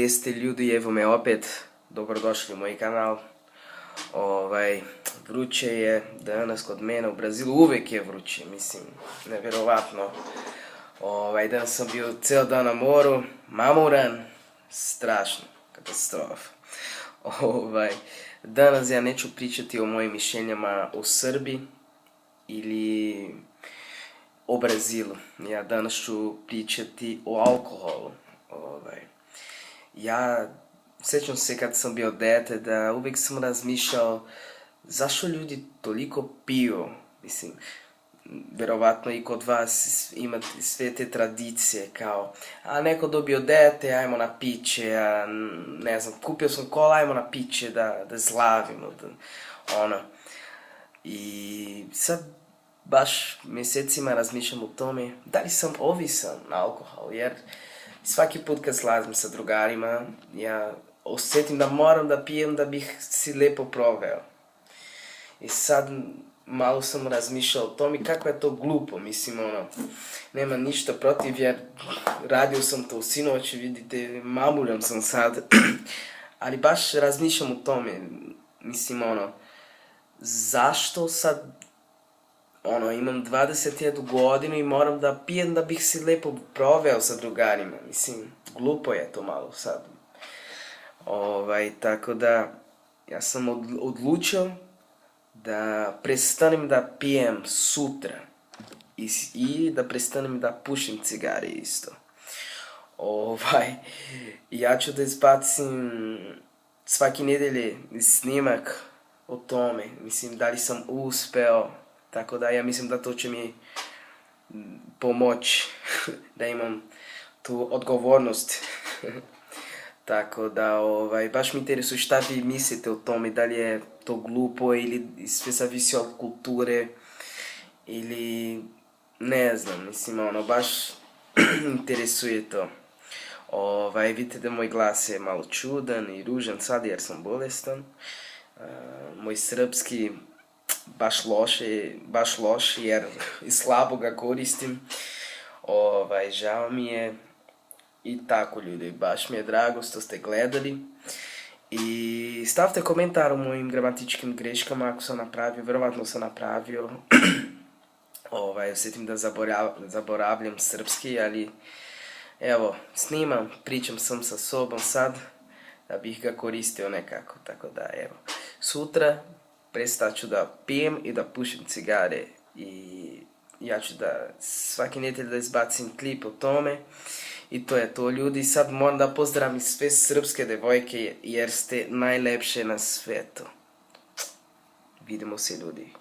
Gdje ste ljudi, evo me opet, dobrodošli u moj kanal. Vruće je danas kod mene u Brazilu, uvijek je vruće, mislim, nevjerovatno. Danas sam bio cijel dan na moru, mamuran, strašno, katastrofa. Danas ja neću pričati o mojim mišljenjama o Srbiji ili o Brazilu. Ja danas ću pričati o alkoholu. Ja sjećam se kad sam bio dete da uvijek sam razmišljao zašto ljudi toliko piju. Mislim, vjerovatno i kod vas imate sve te tradicije kao a neko dobio dete, ajmo na piće, a ne znam, kupio sam kola, ajmo na piće da zlavimo, I sad baš mjesecima razmišljam o tome da li sam ovisan na alkohol, jer svaki put kad slazim sa drugarima, ja osjetim da moram da pijem da bih si lijepo proveo. I sad malo sam razmišljao o tome kako je to glupo, mislim, nema ništa protiv jer radio sam to sinoć, vidite, mamuljam sam sad, ali baš razmišljam o tome, mislim, zašto sad, imam 21 godinu i moram da pijem da bih si lijepo proveo sa drugarima, mislim, glupo je to malo sad. Tako da, ja sam odlučio da prestanem da pijem sutra i da prestanem da pušim cigare isto. Ja ću da izbacim svaki nedelje snimak o tome, mislim da li sam uspeo, tako da ja mislim da to će mi pomoći da imam tu odgovornost. Tako da, baš mi interesuje šta vi mislite o tome, da li je to glupo ili sve zavisi od kulture ili ne znam, mislim, baš interesuje to. Vidite da moj glas je malo čudan i ružan sad jer sam bolestan. Moj srpski baš loš jer slabo ga koristim. Žao mi je. I tako ljudi, baš mi je drago što ste gledali. I stavite komentar o mojim gramatičkim greškama ako sam napravio, vjerovatno sam napravio. Osjetim da zaboravljam srpski, ali evo, snimam, pričam sam sa sobom sad da bih ga koristio nekako, tako da evo. Sutra prestat ću da pijem i da pušim cigare i ja ću da svaki nedjelj da izbacim klip o tome. I to je to ljudi, sad moram da pozdravim sve srpske devojke jer ste najlepše na svijetu. Vidimo se ljudi.